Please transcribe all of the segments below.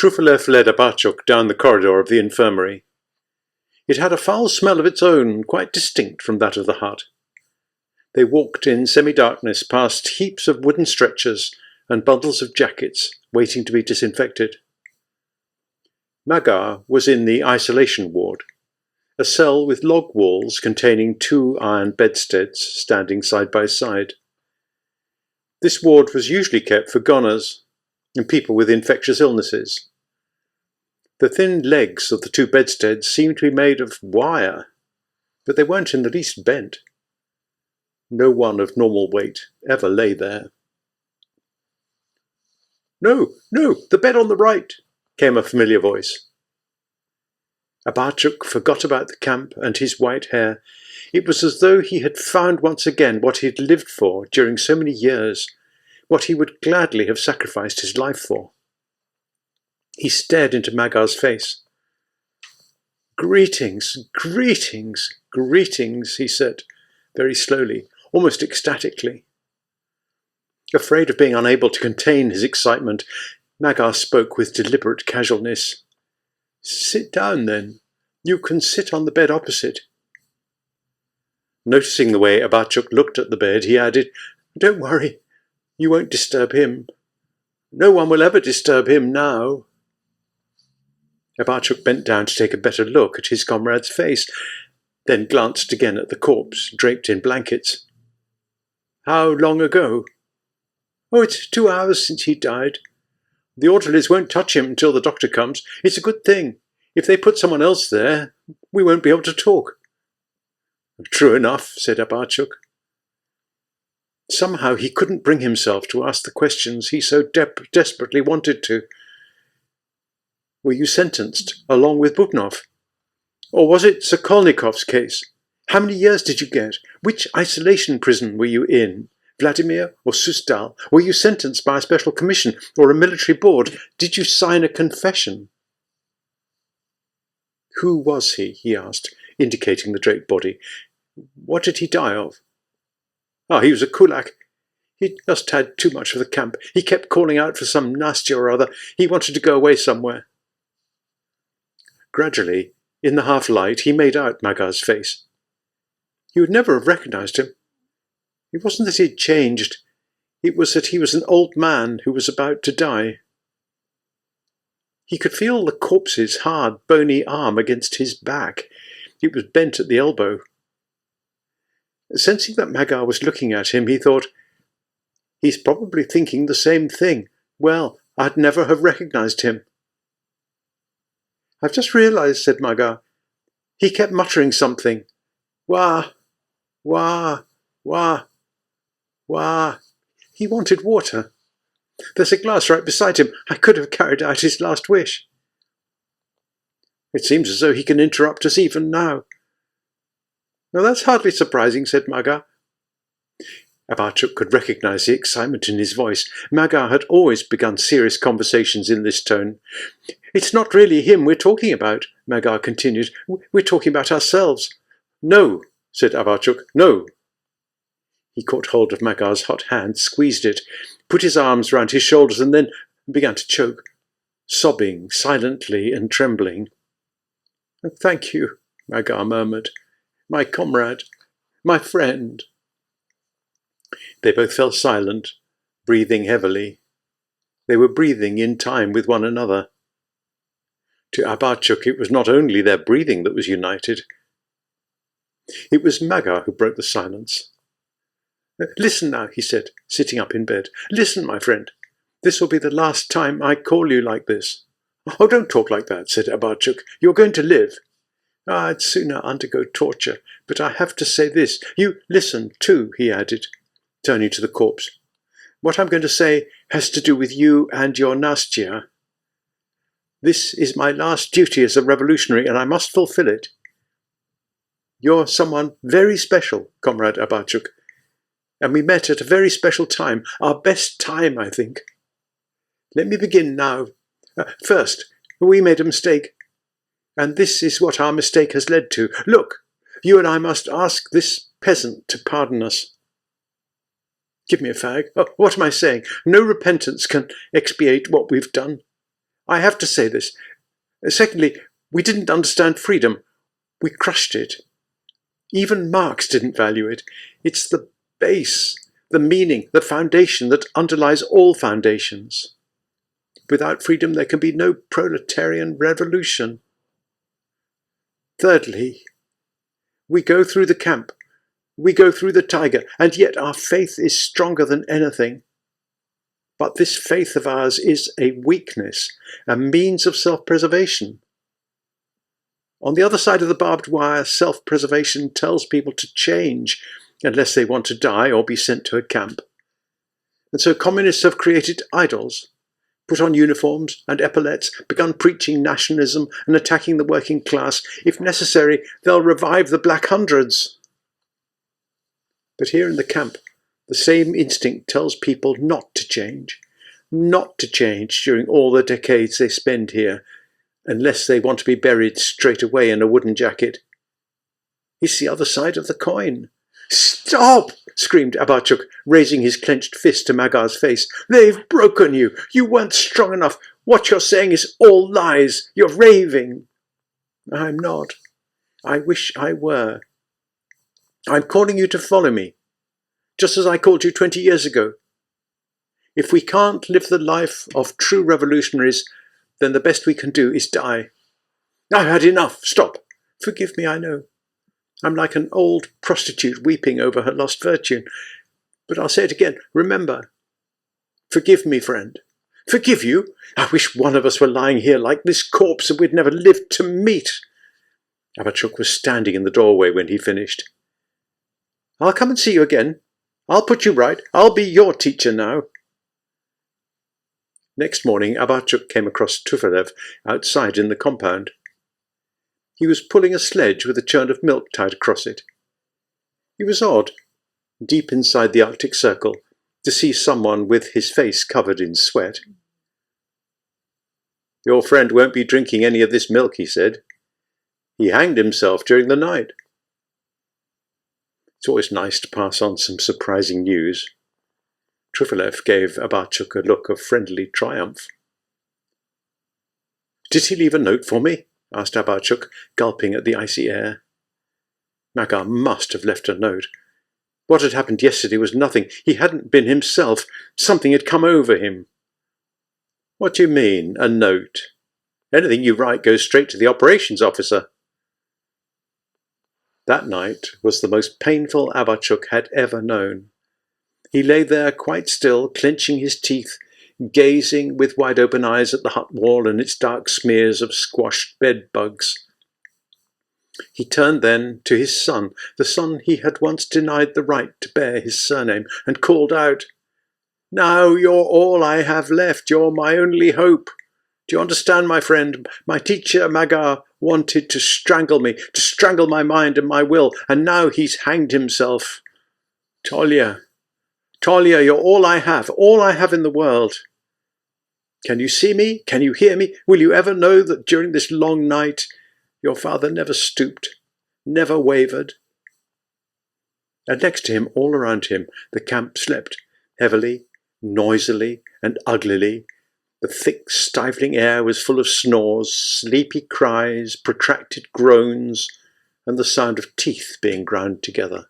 Trufilev led Abarchuk down the corridor of the infirmary. It had a foul smell of its own, quite distinct from that of the hut. They walked in semi-darkness past heaps of wooden stretchers and bundles of jackets waiting to be disinfected. Magar was in the isolation ward, a cell with log walls containing 2 iron bedsteads standing side by side. This ward was usually kept for goners and people with infectious illnesses. The thin legs of the 2 bedsteads seemed to be made of wire, but they weren't in the least bent. No one of normal weight ever lay there. "No, no, the bed on the right," came a familiar voice. Abarchuk forgot about the camp and his white hair. It was as though he had found once again what he had lived for during so many years, what he would gladly have sacrificed his life for. He stared into Magar's face. "Greetings, greetings, greetings," he said, very slowly, almost ecstatically. Afraid of being unable to contain his excitement, Magar spoke with deliberate casualness. "Sit down, then. You can sit on the bed opposite." Noticing the way Abarchuk looked at the bed, he added, "Don't worry. You won't disturb him. No one will ever disturb him now." Abarchuk bent down to take a better look at his comrade's face, then glanced again at the corpse, draped in blankets. "How long ago?" "Oh, it's 2 hours since he died. The orderlies won't touch him until the doctor comes. It's a good thing. If they put someone else there, we won't be able to talk." "True enough," said Abarchuk. Somehow he couldn't bring himself to ask the questions he so desperately wanted to. "Were you sentenced, along with Bubnov? Or was it Sokolnikov's case? How many years did you get? Which isolation prison were you in? Vladimir or Sustal? Were you sentenced by a special commission or a military board? Did you sign a confession?" "Who was he?" he asked, indicating the draped body. "What did he die of?" "He was a kulak. He just had too much of the camp. He kept calling out for some Nastya or other. He wanted to go away somewhere." Gradually, in the half-light, he made out Magar's face. You would never have recognized him. It wasn't that he had changed. It was that he was an old man who was about to die. He could feel the corpse's hard, bony arm against his back. It was bent at the elbow. Sensing that Magar was looking at him, he thought, "He's probably thinking the same thing. Well, I'd never have recognized him." "I've just realized," said Magar. "He kept muttering something. Wah, wah, wah, wah. He wanted water. There's a glass right beside him. I could have carried out his last wish." "It seems as though he can interrupt us even now." "No, that's hardly surprising," said Magar. Abarchuk could recognize the excitement in his voice. Magar had always begun serious conversations in this tone. "It's not really him we're talking about," Magar continued. "We're talking about ourselves." "No," said Abarchuk. "No." He caught hold of Magar's hot hand, squeezed it, put his arms round his shoulders, and then began to choke, sobbing silently and trembling. "Thank you," Magar murmured. "My comrade, my friend." They both fell silent, breathing heavily. They were breathing in time with one another. To Abarchuk, it was not only their breathing that was united. It was Magar who broke the silence. "Listen now," he said, sitting up in bed. "Listen, my friend. This will be the last time I call you like this." "Oh, don't talk like that," said Abarchuk. "You're going to live." "I'd sooner undergo torture, but I have to say this. You listen, too," he added, turning to the corpse. "What I'm going to say has to do with you and your Nastya. This is my last duty as a revolutionary, and I must fulfill it. You're someone very special, Comrade Abarchuk, and we met at a very special time, our best time, I think. Let me begin now. First, we made a mistake, and this is what our mistake has led to. Look, you and I must ask this peasant to pardon us." "Give me a fag. Oh, what am I saying? No repentance can expiate what we've done. I have to say this. Secondly, we didn't understand freedom. We crushed it. Even Marx didn't value it. It's the base, the meaning, the foundation that underlies all foundations. Without freedom, there can be no proletarian revolution. Thirdly, we go through the camp, we go through the tiger, and yet our faith is stronger than anything. But this faith of ours is a weakness, a means of self-preservation. On the other side of the barbed wire, self-preservation tells people to change unless they want to die or be sent to a camp. And so communists have created idols, put on uniforms and epaulets, begun preaching nationalism and attacking the working class. If necessary, they'll revive the Black Hundreds. But here in the camp, the same instinct tells people not to change during all the decades they spend here, unless they want to be buried straight away in a wooden jacket. It's the other side of the coin. "Stop!" screamed Abarchuk, raising his clenched fist to Magar's face. "They've broken you! You weren't strong enough! What you're saying is all lies! You're raving!" "I'm not. I wish I were. I'm calling you to follow me, just as I called you 20 years ago. If we can't live the life of true revolutionaries, then the best we can do is die. I've had enough! Stop! Forgive me, I know. I'm like an old prostitute weeping over her lost virtue. But I'll say it again. Remember. Forgive me, friend. Forgive you? I wish one of us were lying here like this corpse and we'd never lived to meet." Abarchuk was standing in the doorway when he finished. "I'll come and see you again. I'll put you right. I'll be your teacher now." Next morning, Abarchuk came across Tupolev outside in the compound. He was pulling a sledge with a churn of milk tied across it. It was odd, deep inside the Arctic Circle, to see someone with his face covered in sweat. "Your friend won't be drinking any of this milk," he said. "He hanged himself during the night." It's always nice to pass on some surprising news. Tupolev gave Abarchuk a look of friendly triumph. "Did he leave a note for me?" asked Abarchuk, gulping at the icy air. Magar must have left a note. What had happened yesterday was nothing. He hadn't been himself. Something had come over him. "What do you mean, a note? Anything you write goes straight to the operations officer." That night was the most painful Abarchuk had ever known. He lay there quite still, clenching his teeth, gazing with wide-open eyes at the hut wall and its dark smears of squashed bed bugs. He turned then to his son, the son he had once denied the right to bear his surname, and called out, "Now you're all I have left. You're my only hope. Do you understand, my friend? My teacher, Magar, wanted to strangle me, to strangle my mind and my will, and now he's hanged himself. Tolya, Tolya, you're all I have in the world. Can you see me? Can you hear me? Will you ever know that during this long night your father never stooped, never wavered?" And next to him, all around him, the camp slept, heavily, noisily, and uglily. The thick, stifling air was full of snores, sleepy cries, protracted groans, and the sound of teeth being ground together.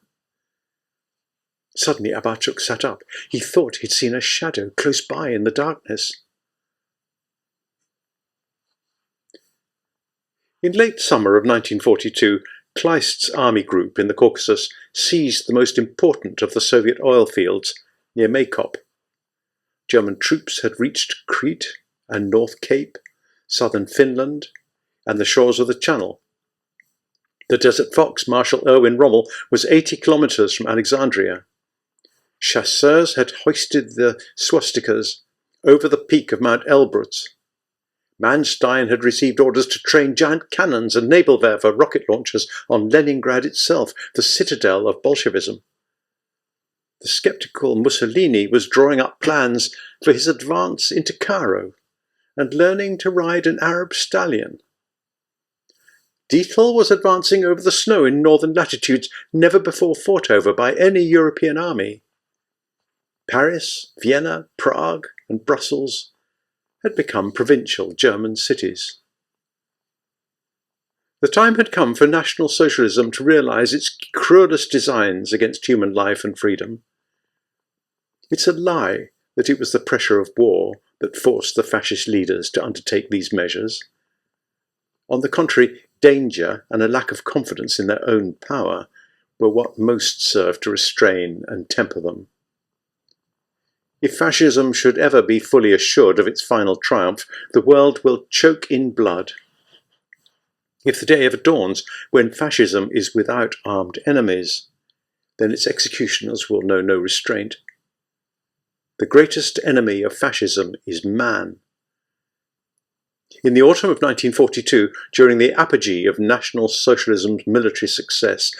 Suddenly Abarchuk sat up. He thought he'd seen a shadow close by in the darkness. In late summer of 1942, Kleist's army group in the Caucasus seized the most important of the Soviet oil fields near Maykop. German troops had reached Crete and North Cape, southern Finland, and the shores of the Channel. The Desert Fox, Marshal Erwin Rommel, was 80 kilometers from Alexandria. Chasseurs had hoisted the swastikas over the peak of Mount Elbrus. Manstein had received orders to train giant cannons and naval-werfer rocket launchers on Leningrad itself, the citadel of Bolshevism. The sceptical Mussolini was drawing up plans for his advance into Cairo and learning to ride an Arab stallion. Dietl was advancing over the snow in northern latitudes never before fought over by any European army. Paris, Vienna, Prague, and Brussels had become provincial German cities. The time had come for National Socialism to realise its cruelest designs against human life and freedom. It's a lie that it was the pressure of war that forced the fascist leaders to undertake these measures. On the contrary, danger and a lack of confidence in their own power were what most served to restrain and temper them. If fascism should ever be fully assured of its final triumph, the world will choke in blood. If the day ever dawns when fascism is without armed enemies, then its executioners will know no restraint. The greatest enemy of fascism is man. In the autumn of 1942, during the apogee of National Socialism's military success,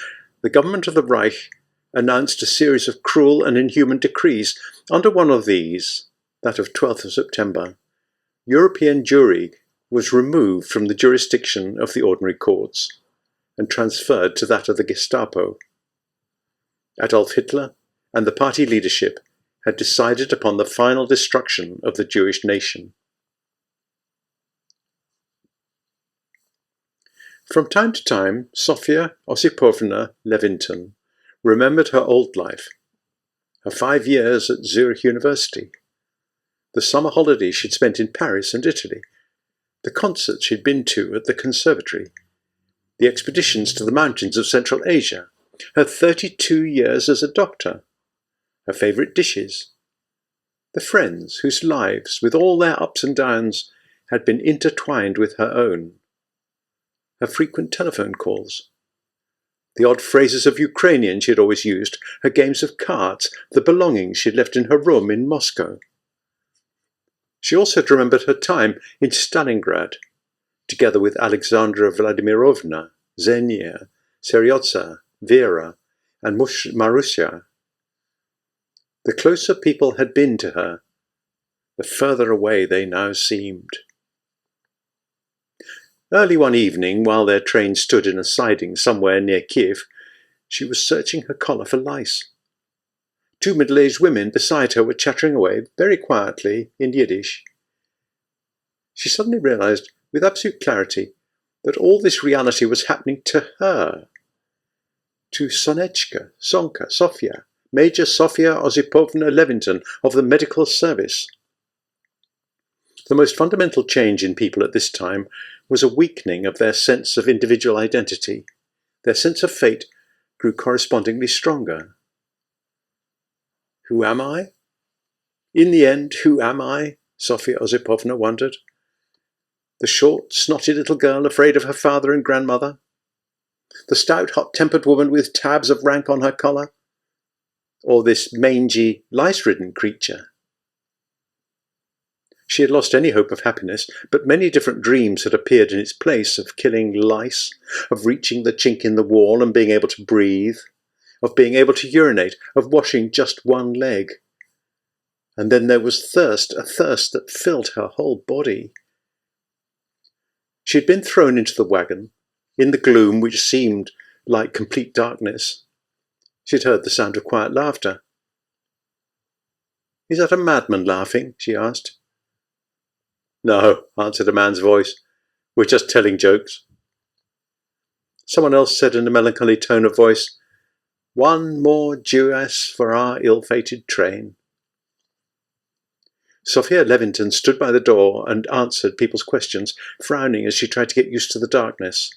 the government of the Reich announced a series of cruel and inhuman decrees. Under one of these, that of 12th of September, European Jewry was removed from the jurisdiction of the ordinary courts and transferred to that of the Gestapo. Adolf Hitler and the party leadership had decided upon the final destruction of the Jewish nation. From time to time, Sofia Osipovna Levington remembered her old life, her 5 years at Zurich University, the summer holidays she'd spent in Paris and Italy, the concerts she'd been to at the conservatory, the expeditions to the mountains of Central Asia, her 32 years as a doctor, her favourite dishes, the friends whose lives, with all their ups and downs, had been intertwined with her own, her frequent telephone calls, the odd phrases of Ukrainian she had always used, her games of cards, the belongings she'd left in her room in Moscow. She also had remembered her time in Stalingrad, together with Alexandra Vladimirovna, Zhenya, Seryotsa, Vera, and Marussia. The closer people had been to her, the further away they now seemed. Early one evening, while their train stood in a siding somewhere near Kiev, she was searching her collar for lice. 2 middle-aged women beside her were chattering away very quietly in Yiddish. She suddenly realized, with absolute clarity, that all this reality was happening to her, to Sonechka, Sonka, Sofia, Major Sofia Osipovna Levington of the medical service. The most fundamental change in people at this time was a weakening of their sense of individual identity. Their sense of fate grew correspondingly stronger. Who am I? In the end, who am I? Sofia Osipovna wondered. The short, snotty little girl afraid of her father and grandmother? The stout, hot-tempered woman with tabs of rank on her collar? Or this mangy, lice-ridden creature? She had lost any hope of happiness, but many different dreams had appeared in its place, of killing lice, of reaching the chink in the wall and being able to breathe, of being able to urinate, of washing just one leg. And then there was thirst, a thirst that filled her whole body. She had been thrown into the wagon, in the gloom which seemed like complete darkness. She had heard the sound of quiet laughter. "Is that a madman laughing?" she asked. "No," answered a man's voice. "We're just telling jokes." Someone else said in a melancholy tone of voice, "One more Jewess for our ill-fated train." Sofia Levington stood by the door and answered people's questions, frowning as she tried to get used to the darkness.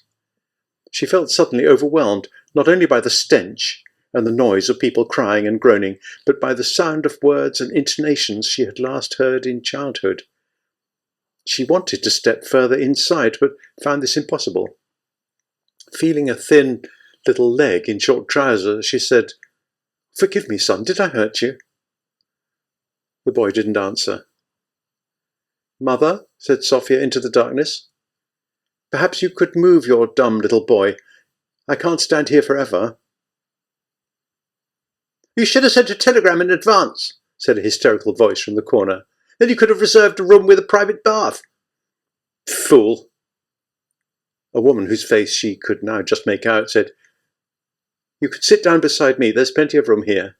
She felt suddenly overwhelmed, not only by the stench and the noise of people crying and groaning, but by the sound of words and intonations she had last heard in childhood. She wanted to step further inside, but found this impossible. Feeling a thin little leg in short trousers, she said, "Forgive me, son, did I hurt you?" The boy didn't answer. "Mother," said Sofia into the darkness, "perhaps you could move your dumb little boy. I can't stand here forever." "You should have sent a telegram in advance," said a hysterical voice from the corner. "Then you could have reserved a room with a private bath." "Fool!" A woman whose face she could now just make out said, "You could sit down beside me. There's plenty of room here."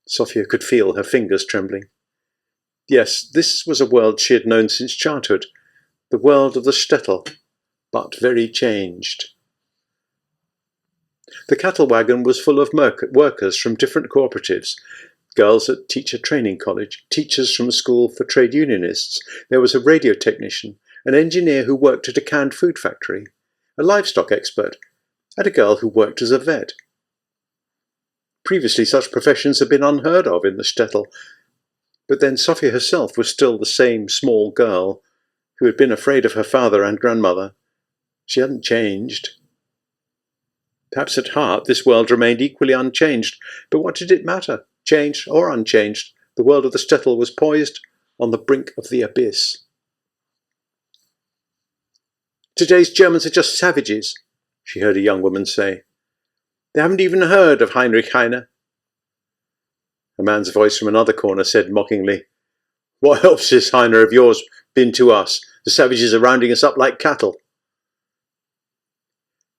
Sofia could feel her fingers trembling. Yes, this was a world she had known since childhood, the world of the shtetl, but very changed. The cattle wagon was full of workers from different cooperatives, girls at teacher training college, teachers from a school for trade unionists. There was a radio technician, an engineer who worked at a canned food factory, a livestock expert, and a girl who worked as a vet. Previously, such professions had been unheard of in the shtetl, but then Sophia herself was still the same small girl who had been afraid of her father and grandmother. She hadn't changed. Perhaps at heart this world remained equally unchanged, but what did it matter, changed or unchanged? The world of the shtetl was poised on the brink of the abyss. "Today's Germans are just savages," she heard a young woman say. "They haven't even heard of Heinrich Heine." A man's voice from another corner said mockingly, "What helps this Heine of yours been to us? The savages are rounding us up like cattle."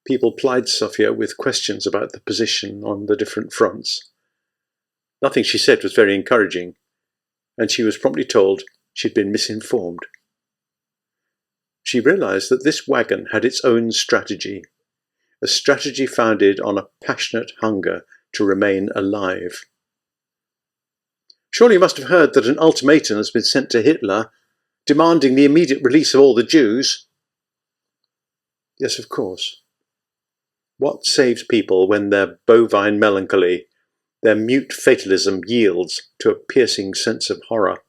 People plied Sophia with questions about the position on the different fronts. Nothing she said was very encouraging, and she was promptly told she'd been misinformed. She realized that this wagon had its own strategy, a strategy founded on a passionate hunger to remain alive. "Surely you must have heard that an ultimatum has been sent to Hitler, demanding the immediate release of all the Jews." Yes, of course. What saves people when their bovine melancholy, their mute fatalism yields to a piercing sense of horror?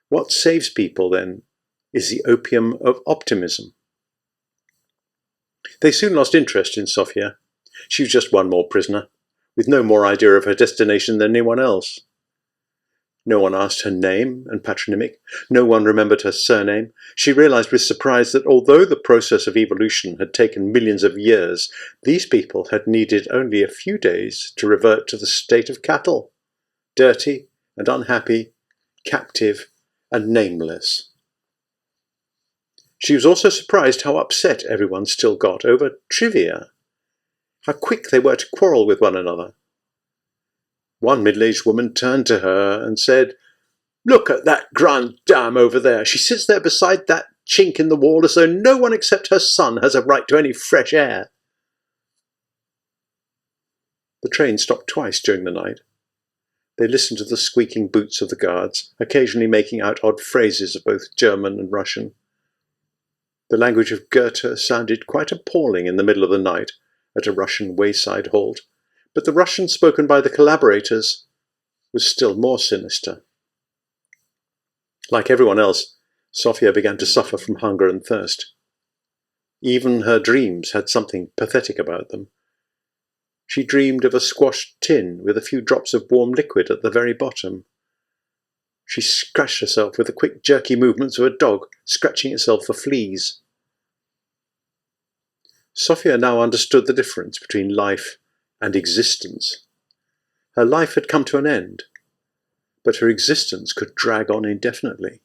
What saves people, then, is the opium of optimism. They soon lost interest in Sophia. She was just one more prisoner, with no more idea of her destination than anyone else. No one asked her name and patronymic. No one remembered her surname. She realized with surprise that although the process of evolution had taken millions of years, these people had needed only a few days to revert to the state of cattle, dirty and unhappy, captive and nameless. She was also surprised how upset everyone still got over trivia, how quick they were to quarrel with one another. One middle-aged woman turned to her and said, "Look at that grande dame over there. She sits there beside that chink in the wall as though no one except her son has a right to any fresh air." The train stopped twice during the night. They listened to the squeaking boots of the guards, occasionally making out odd phrases of both German and Russian. The language of Goethe sounded quite appalling in the middle of the night at a Russian wayside halt, but the Russian spoken by the collaborators was still more sinister. Like everyone else, Sophia began to suffer from hunger and thirst. Even her dreams had something pathetic about them. She dreamed of a squashed tin with a few drops of warm liquid at the very bottom. She scratched herself with the quick, jerky movements of a dog scratching itself for fleas. Sophia now understood the difference between life and existence. Her life had come to an end, but her existence could drag on indefinitely.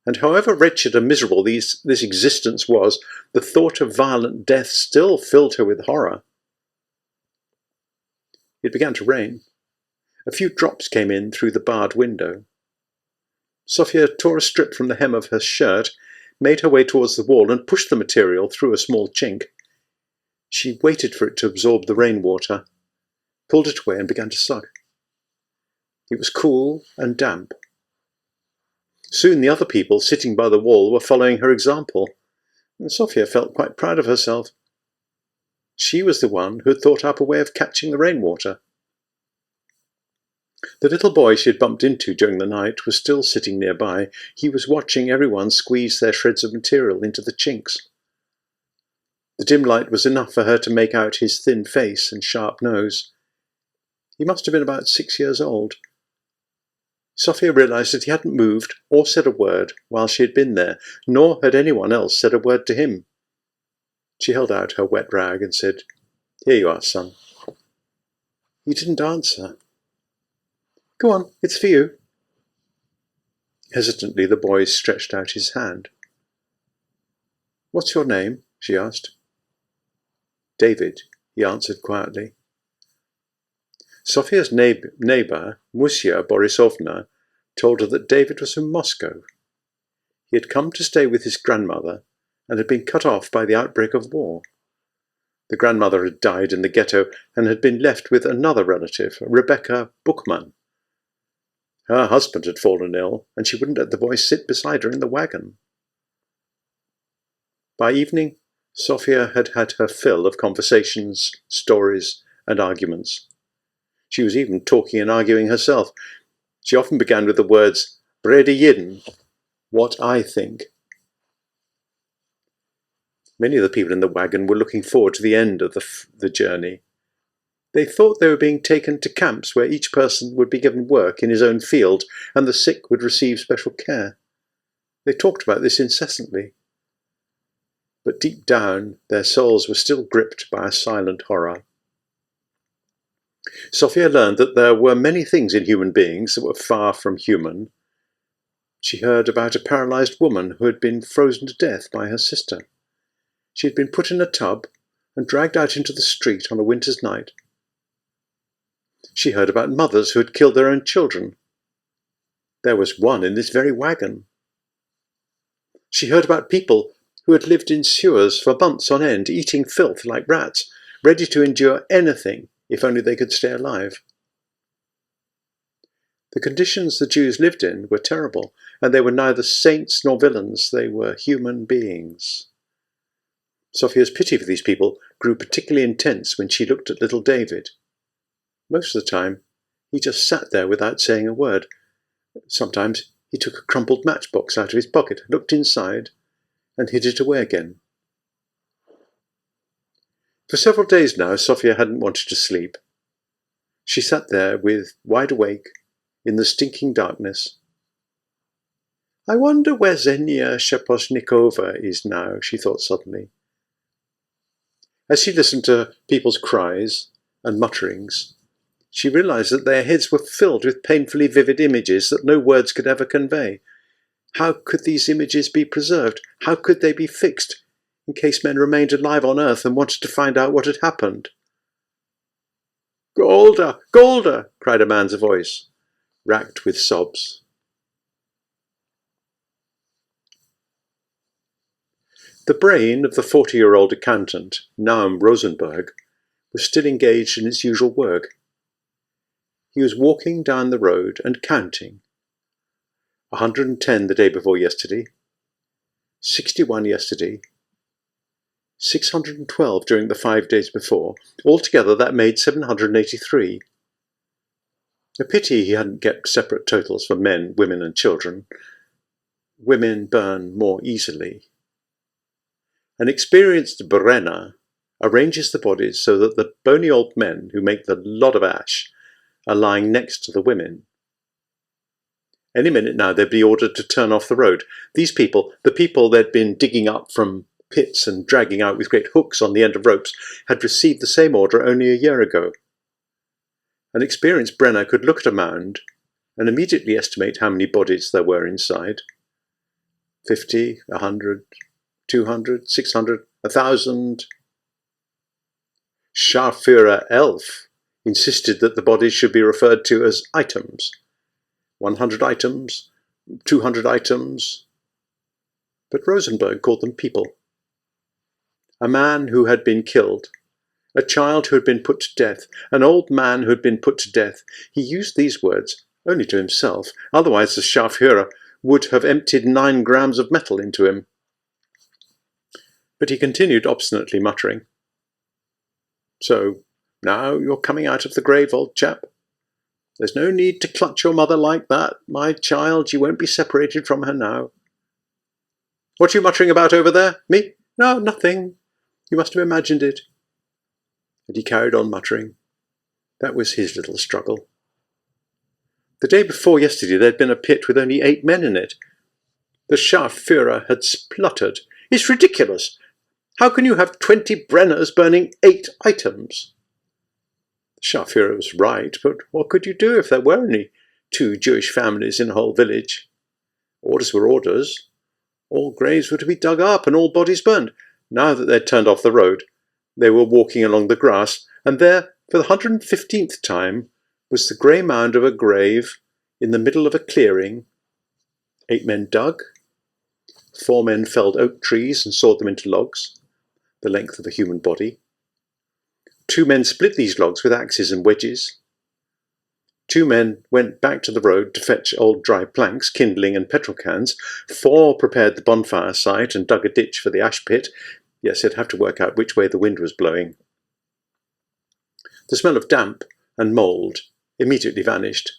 And however wretched and miserable this existence was, the thought of violent death still filled her with horror. It began to rain. A few drops came in through the barred window. Sophia tore a strip from the hem of her shirt, made her way towards the wall, and pushed the material through a small chink. She waited for it to absorb the rainwater, pulled it away, and began to suck. It was cool and damp. Soon the other people sitting by the wall were following her example, and Sophia felt quite proud of herself. She was the one who had thought up a way of catching the rainwater. The little boy she had bumped into during the night was still sitting nearby. He was watching everyone squeeze their shreds of material into the chinks. The dim light was enough for her to make out his thin face and sharp nose. He must have been about 6 years old. Sophia realized that he hadn't moved or said a word while she had been there, nor had anyone else said a word to him. She held out her wet rag and said, "Here you are, son." He didn't answer. "Go on, it's for you." Hesitantly, the boy stretched out his hand. "What's your name?" she asked. "David," he answered quietly. Sophia's neighbour, Musia Borisovna, told her that David was from Moscow. He had come to stay with his grandmother and had been cut off by the outbreak of war. The grandmother had died in the ghetto and had been left with another relative, Rebecca Bookman. Her husband had fallen ill, and she wouldn't let the boy sit beside her in the wagon. By evening, Sophia had had her fill of conversations, stories, and arguments. She was even talking and arguing herself. She often began with the words, "Brede jeden," what I think. Many of the people in the wagon were looking forward to the end of the journey. They thought they were being taken to camps where each person would be given work in his own field and the sick would receive special care. They talked about this incessantly. But deep down, their souls were still gripped by a silent horror. Sophia learned that there were many things in human beings that were far from human. She heard about a paralyzed woman who had been frozen to death by her sister. She had been put in a tub and dragged out into the street on a winter's night. She heard about mothers who had killed their own children. There was one in this very wagon. She heard about people who had lived in sewers for months on end, eating filth like rats, ready to endure anything if only they could stay alive. The conditions the Jews lived in were terrible, and they were neither saints nor villains, they were human beings. Sophia's pity for these people grew particularly intense when she looked at little David. Most of the time, he just sat there without saying a word. Sometimes he took a crumpled matchbox out of his pocket, looked inside, and hid it away again. For several days now, Sophia hadn't wanted to sleep. She sat there with wide awake in the stinking darkness. I wonder where Xenia Shaposnikova is now, she thought suddenly. As she listened to people's cries and mutterings, she realized that their heads were filled with painfully vivid images that no words could ever convey. How could these images be preserved? How could they be fixed, in case men remained alive on Earth and wanted to find out what had happened? "Golda! Golda!" cried a man's voice, racked with sobs. The brain of the 40-year-old accountant, Naum Rosenberg, was still engaged in its usual work. He was walking down the road and counting. 110 the day before yesterday, 61 yesterday, 612 during the 5 days before. Altogether that made 783. A pity he hadn't kept separate totals for men, women and children. Women burn more easily. An experienced brenner arranges the bodies so that the bony old men who make the lot of ash are lying next to the women. Any minute now they'd be ordered to turn off the road. These people, the people they'd been digging up from pits and dragging out with great hooks on the end of ropes, had received the same order only a year ago. An experienced brenner could look at a mound and immediately estimate how many bodies there were inside. 50, 100, 200, 600, 1,000. Scharführer Elf insisted that the bodies should be referred to as items. 100 items, 200 items. But Rosenberg called them people. A man who had been killed, a child who had been put to death, an old man who had been put to death. He used these words only to himself, otherwise the Scharführer would have emptied 9 grams of metal into him. But he continued obstinately muttering. So, now you're coming out of the grave, old chap. There's no need to clutch your mother like that, my child. You won't be separated from her now. What are you muttering about over there? Me? No, nothing. You must have imagined it. And he carried on muttering. That was his little struggle. The day before yesterday there'd been a pit with only 8 men in it. The Scharführer had spluttered. It's ridiculous. How can you have 20 brenners burning 8 items? The Scharführer was right, but what could you do if there were only 2 Jewish families in a whole village? Orders were orders. All graves were to be dug up and all bodies burned. Now that they'd turned off the road, they were walking along the grass, and there, for the 115th time, was the grey mound of a grave In the middle of a clearing, 8 men dug, 4 men felled oak trees and sawed them into logs, the length of a human body. 2 men split these logs with axes and wedges. 2 men went back to the road to fetch old dry planks, kindling and petrol cans. 4 prepared the bonfire site and dug a ditch for the ash pit. Yes, they'd have to work out which way the wind was blowing. The smell of damp and mould immediately vanished.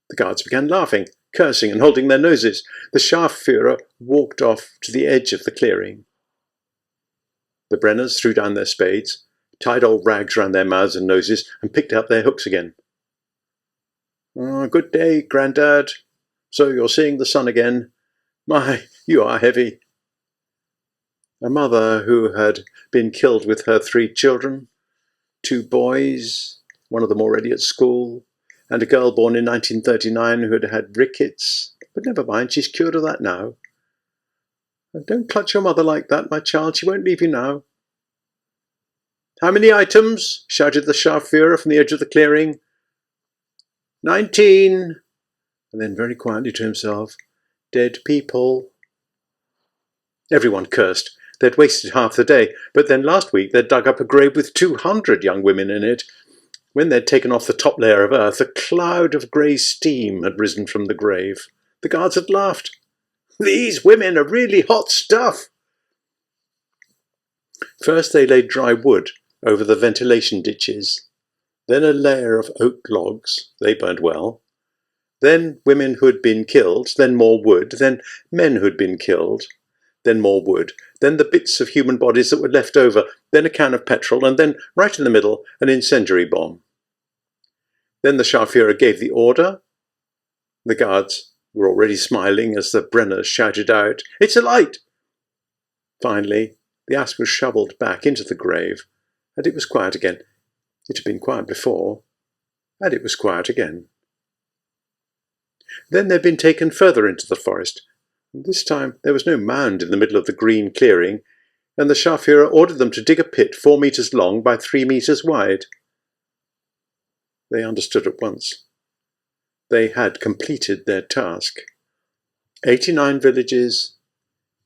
The guards began laughing, cursing and holding their noses. The Scharführer walked off to the edge of the clearing. The Brenners threw down their spades, tied old rags round their mouths and noses, and picked up their hooks again. "Oh, good day, Grandad. So you're seeing the sun again. My, you are heavy." A mother who had been killed with her 3 children, 2 boys, one of them already at school, and a girl born in 1939 who had had rickets. But never mind, she's cured of that now. "Don't clutch your mother like that, my child. She won't leave you now." "How many items?" shouted the Scharführer from the edge of the clearing. 19. And then very quietly to himself, "Dead people." Everyone cursed. They'd wasted half the day, but then last week they'd dug up a grave with 200 young women in it. When they'd taken off the top layer of earth, a cloud of grey steam had risen from the grave. The guards had laughed. "These women are really hot stuff." First they laid dry wood over the ventilation ditches, then a layer of oak logs. They burned well. Then women who had been killed, then more wood, then men who had been killed, then more wood, then the bits of human bodies that were left over, then a can of petrol, and then, right in the middle, an incendiary bomb. Then the Scharführer gave the order. The guards were already smiling as the Brenners shouted out, "It's alight!" Finally, the ash was shovelled back into the grave, and it was quiet again. It had been quiet before, and it was quiet again. Then they'd been taken further into the forest. This time there was no mound in the middle of the green clearing, and the Scharführer ordered them to dig a pit 4 meters long by 3 meters wide. They understood at once. They had completed their task. 89 villages,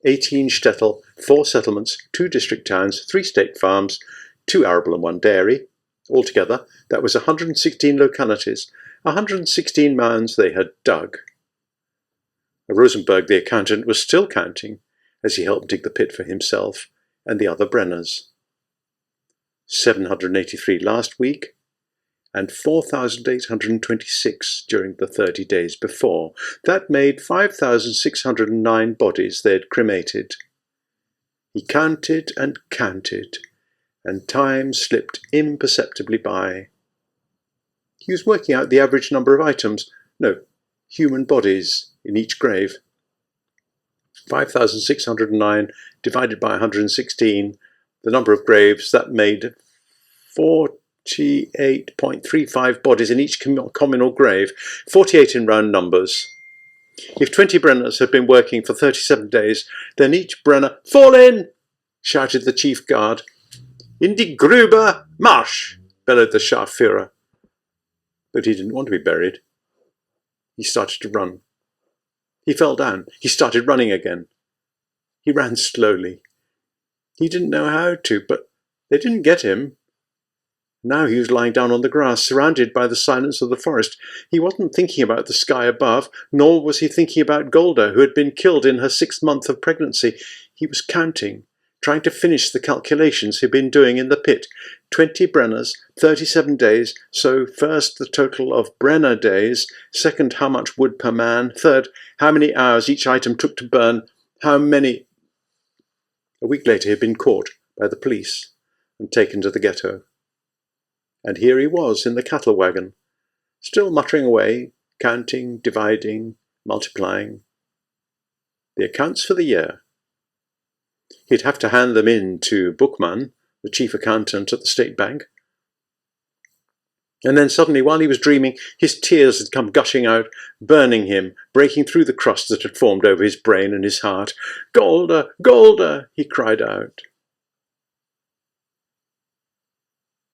18 shtetl, 4 settlements, 2 district towns, 3 state farms, 2 arable and 1 dairy. Altogether, that was 116 localities, 116 mounds they had dug. Rosenberg, the accountant, was still counting as he helped dig the pit for himself and the other Brenners. 783 last week, and 4,826 during the 30 days before. That made 5,609 bodies they had cremated. He counted, and time slipped imperceptibly by. He was working out the average number of items, no, human bodies, in each grave. 5,609 divided by 116, the number of graves, that made 48.35 bodies in each communal grave, 48 in round numbers. If 20 Brenners had been working for 37 days, then each Brenner— "Fall in!" shouted the chief guard. "In die Grube, Marsch!" bellowed the Scharführer. But he didn't want to be buried. He started to run. He fell down. He started running again. He ran slowly. He didn't know how to, but they didn't get him. Now he was lying down on the grass, surrounded by the silence of the forest. He wasn't thinking about the sky above, nor was he thinking about Golda, who had been killed in her 6th month of pregnancy. He was counting, trying to finish the calculations he'd been doing in the pit. 20 Brenners, 37 days, so first the total of Brenner days, second how much wood per man, third how many hours each item took to burn, how many— A week later he had been caught by the police and taken to the ghetto. And here he was in the cattle wagon, still muttering away, counting, dividing, multiplying. The accounts for the year. He'd have to hand them in to Bookman, the chief accountant at the State Bank. And then suddenly, while he was dreaming, his tears had come gushing out, burning him, breaking through the crust that had formed over his brain and his heart. "Golda! Golda!" he cried out.